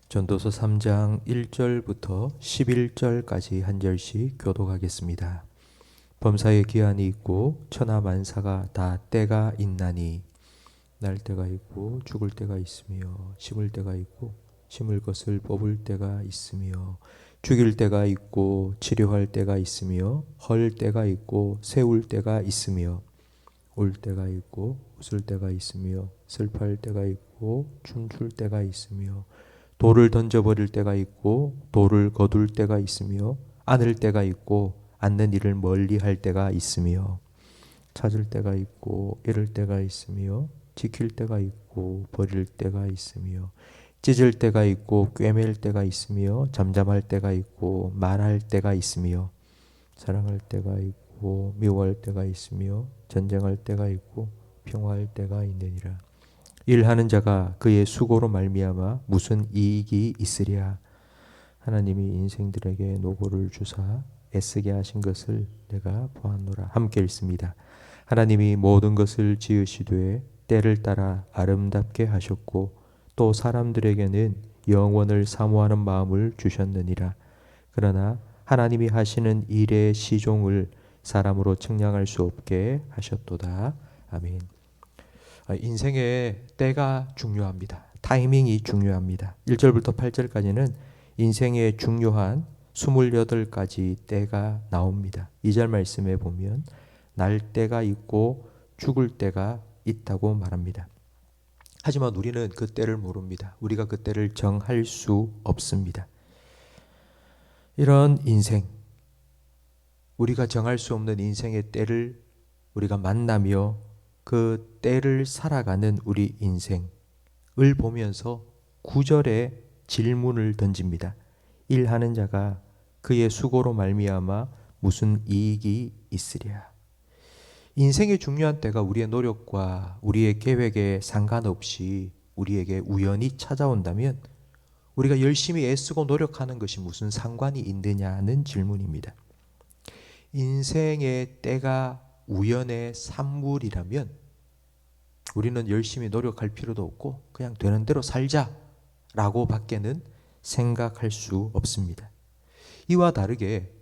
전도서 3장 1절부터 11절까지 한 절씩 교독하겠습니다. 범사에 기한이 있고 천하 만사가 다 때가 있나니 날 때가 있고 죽을 때가 있으며 심을 때가 있고 심을 것을 뽑을 때가 있으며 죽일 때가 있고 치료할 때가 있으며 헐 때가 있고 세울 때가 있으며 울 때가 있고 웃을 때가 있으며 슬퍼할 때가 있고 춤출 때가 있으며 돌을 던져버릴 때가 있고 돌을 거둘 때가 있으며 안을 때가 있고 앉는 일을 멀리 할 때가 있으며 찾을 때가 있고 잃을 때가 있으며 지킬 때가 있고 버릴 때가 있으며 찢을 때가 있고 꿰맬 때가 있으며 잠잠할 때가 있고 말할 때가 있으며 사랑할 때가 있고 미워할 때가 있으며 전쟁할 때가 있고 평화할 때가 있느니라. 일하는 자가 그의 수고로 말미암아 무슨 이익이 있으랴. 하나님이 인생들에게 노고를 주사 애쓰게 하신 것을 내가 보았노라. 함께 읽습니다. 하나님이 모든 것을 지으시되 때를 따라 아름답게 하셨고 또 사람들에게는 영원을 사모하는 마음을 주셨느니라. 그러나 하나님이 하시는 일의 시종을 사람으로 측량할 수 없게 하셨도다. 아멘. 인생의 때가 중요합니다. 타이밍이 중요합니다. 1절부터 8절까지는 인생의 중요한 28가지 때가 나옵니다. 2절 말씀에 보면 날 때가 있고 죽을 때가 있다고 말합니다. 하지만 우리는 그 때를 모릅니다. 우리가 그 때를 정할 수 없습니다. 이런 인생, 우리가 정할 수 없는 인생의 때를 우리가 만나며 그 때를 살아가는 우리 인생을 보면서 9절에 질문을 던집니다. 일하는 자가 그의 수고로 말미암아 무슨 이익이 있으랴. 인생의 중요한 때가 우리의 노력과 우리의 계획에 상관없이 우리에게 우연히 찾아온다면 우리가 열심히 애쓰고 노력하는 것이 무슨 상관이 있느냐는 질문입니다. 인생의 때가 우연의 산물이라면 우리는 열심히 노력할 필요도 없고 그냥 되는 대로 살자라고 밖에는 생각할 수 없습니다. 이와 다르게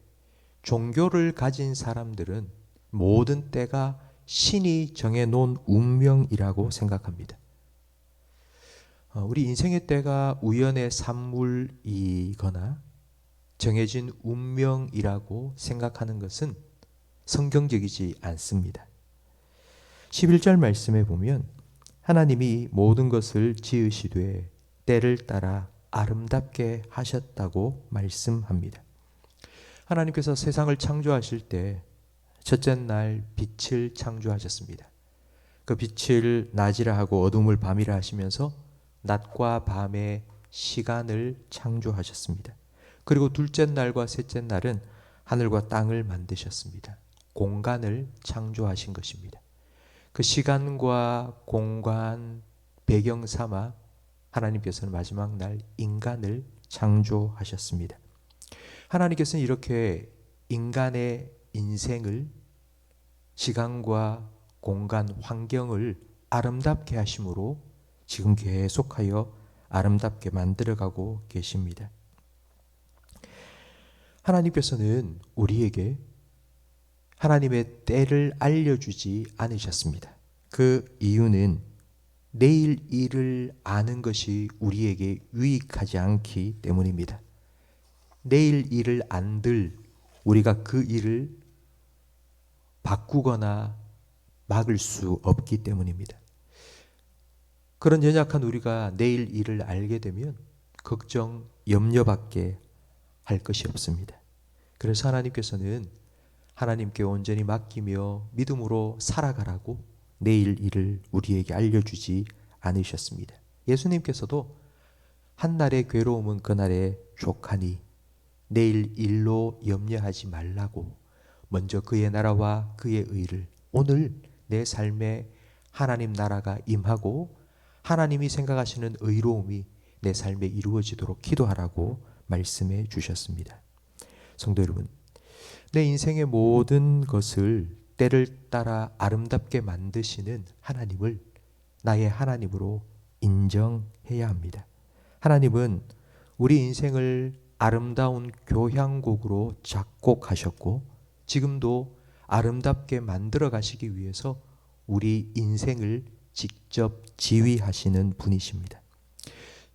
종교를 가진 사람들은 모든 때가 신이 정해놓은 운명이라고 생각합니다. 우리 인생의 때가 우연의 산물이거나 정해진 운명이라고 생각하는 것은 성경적이지 않습니다. 11절 말씀에 보면 하나님이 모든 것을 지으시되 때를 따라 아름답게 하셨다고 말씀합니다. 하나님께서 세상을 창조하실 때 첫째 날 빛을 창조하셨습니다. 그 빛을 낮이라 하고 어둠을 밤이라 하시면서 낮과 밤의 시간을 창조하셨습니다. 그리고 둘째 날과 셋째 날은 하늘과 땅을 만드셨습니다. 공간을 창조하신 것입니다. 그 시간과 공간 배경 삼아 하나님께서는 마지막 날 인간을 창조하셨습니다. 하나님께서는 이렇게 인간의 인생을 시간과 공간 환경을 아름답게 하심으로 지금 계속하여 아름답게 만들어가고 계십니다. 하나님께서는 우리에게 하나님의 때를 알려주지 않으셨습니다. 그 이유는 내일 일을 아는 것이 우리에게 유익하지 않기 때문입니다. 내일 일을 안들 우리가 그 일을 바꾸거나 막을 수 없기 때문입니다. 그런 연약한 우리가 내일 일을 알게 되면 걱정, 염려밖에 할 것이 없습니다. 그래서 하나님께서는 하나님께 온전히 맡기며 믿음으로 살아가라고 내일 일을 우리에게 알려주지 않으셨습니다. 예수님께서도 한날의 괴로움은 그날의 족하니 내일 일로 염려하지 말라고 먼저 그의 나라와 그의 의를 오늘 내 삶에 하나님 나라가 임하고 하나님이 생각하시는 의로움이 내 삶에 이루어지도록 기도하라고 말씀해 주셨습니다. 성도 여러분, 내 인생의 모든 것을 때를 따라 아름답게 만드시는 하나님을 나의 하나님으로 인정해야 합니다. 하나님은 우리 인생을 아름다운 교향곡으로 작곡하셨고 지금도 아름답게 만들어 가시기 위해서 우리 인생을 직접 지휘하시는 분이십니다.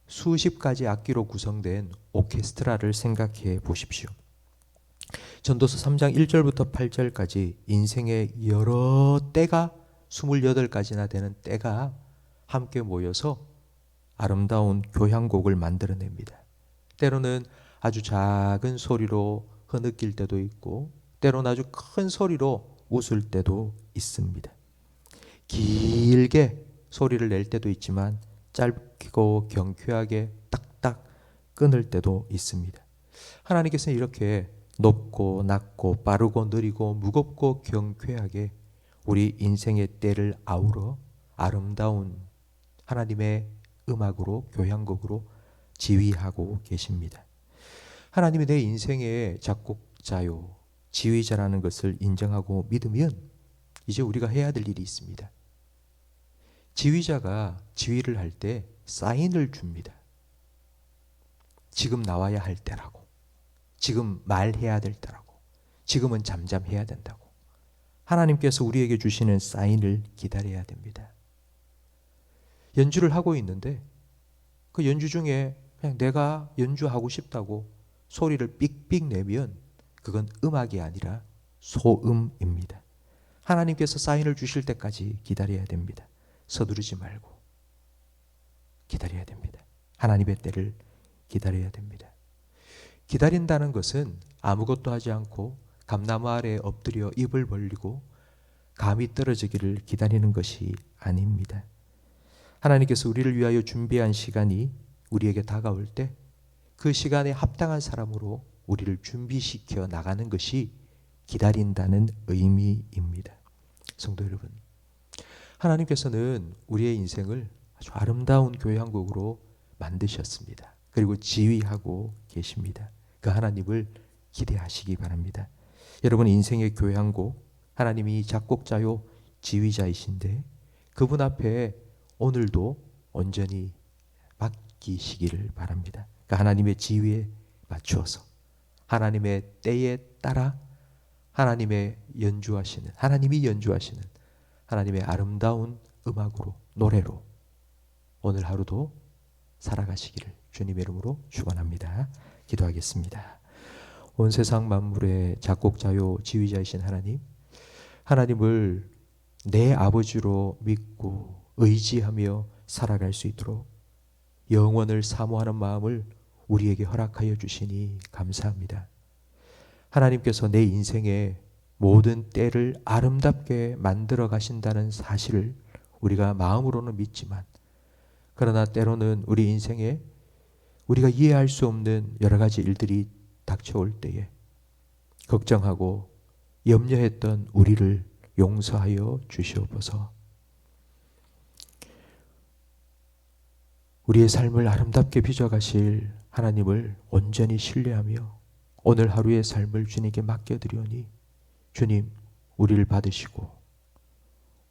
수십 가지 악기로 구성된 오케스트라를 생각해 보십시오. 전도서 3장 1절부터 8절까지 인생의 여러 때가 28가지나 되는 때가 함께 모여서 아름다운 교향곡을 만들어냅니다. 때로는 아주 작은 소리로 흐느낄 때도 있고 때로는 아주 큰 소리로 웃을 때도 있습니다. 길게 소리를 낼 때도 있지만 짧고 경쾌하게 딱딱 끊을 때도 있습니다. 하나님께서는 이렇게 높고 낮고 빠르고 느리고 무겁고 경쾌하게 우리 인생의 때를 아우러 아름다운 하나님의 음악으로 교향곡으로 지휘하고 계십니다. 하나님이 내 인생의 작곡자요 지휘자라는 것을 인정하고 믿으면 이제 우리가 해야 될 일이 있습니다. 지휘자가 지휘를 할 때 사인을 줍니다. 지금 나와야 할 때라고, 지금 말해야 될 때라고, 지금은 잠잠해야 된다고. 하나님께서 우리에게 주시는 사인을 기다려야 됩니다. 연주를 하고 있는데 그 연주 중에 그냥 내가 연주하고 싶다고 소리를 삑삑 내면 그건 음악이 아니라 소음입니다. 하나님께서 사인을 주실 때까지 기다려야 됩니다. 서두르지 말고 기다려야 됩니다. 하나님의 때를 기다려야 됩니다. 기다린다는 것은 아무것도 하지 않고 감나무 아래에 엎드려 입을 벌리고 감이 떨어지기를 기다리는 것이 아닙니다. 하나님께서 우리를 위하여 준비한 시간이 우리에게 다가올 때 그 시간에 합당한 사람으로 우리를 준비시켜 나가는 것이 기다린다는 의미입니다. 성도 여러분, 하나님께서는 우리의 인생을 아주 아름다운 교향곡으로 만드셨습니다. 그리고 지휘하고 계십니다. 그 하나님을 기대하시기 바랍니다. 여러분 인생의 교향곡, 하나님이 작곡자요 지휘자이신데 그분 앞에 오늘도 온전히 맡기시기를 바랍니다. 그러니까 하나님의 지휘에 맞추어서 하나님의 때에 따라 하나님이 연주하시는 하나님의 아름다운 음악으로 노래로 오늘 하루도 살아가시기를 주님의 이름으로 축원합니다. 기도하겠습니다. 온 세상 만물의 작곡자요 지휘자이신 하나님을 내 아버지로 믿고 의지하며 살아갈 수 있도록 영원을 사모하는 마음을 우리에게 허락하여 주시니 감사합니다. 하나님께서 내 인생의 모든 때를 아름답게 만들어 가신다는 사실을 우리가 마음으로는 믿지만 그러나 때로는 우리 인생에 우리가 이해할 수 없는 여러 가지 일들이 닥쳐올 때에 걱정하고 염려했던 우리를 용서하여 주시옵소서. 우리의 삶을 아름답게 빚어가실 하나님을 온전히 신뢰하며 오늘 하루의 삶을 주님께 맡겨드리오니 주님 우리를 받으시고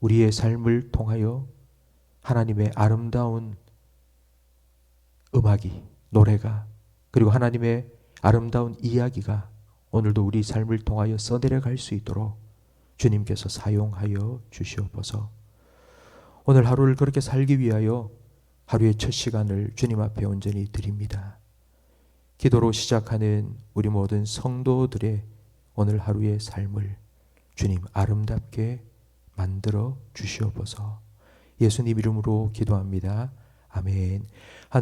우리의 삶을 통하여 하나님의 아름다운 음악이 노래가 그리고 하나님의 아름다운 이야기가 오늘도 우리 삶을 통하여 써내려갈 수 있도록 주님께서 사용하여 주시옵소서. 오늘 하루를 그렇게 살기 위하여 하루의 첫 시간을 주님 앞에 온전히 드립니다. 기도로 시작하는 우리 모든 성도들의 오늘 하루의 삶을 주님 아름답게 만들어 주시옵소서. 예수님 이름으로 기도합니다. 아멘.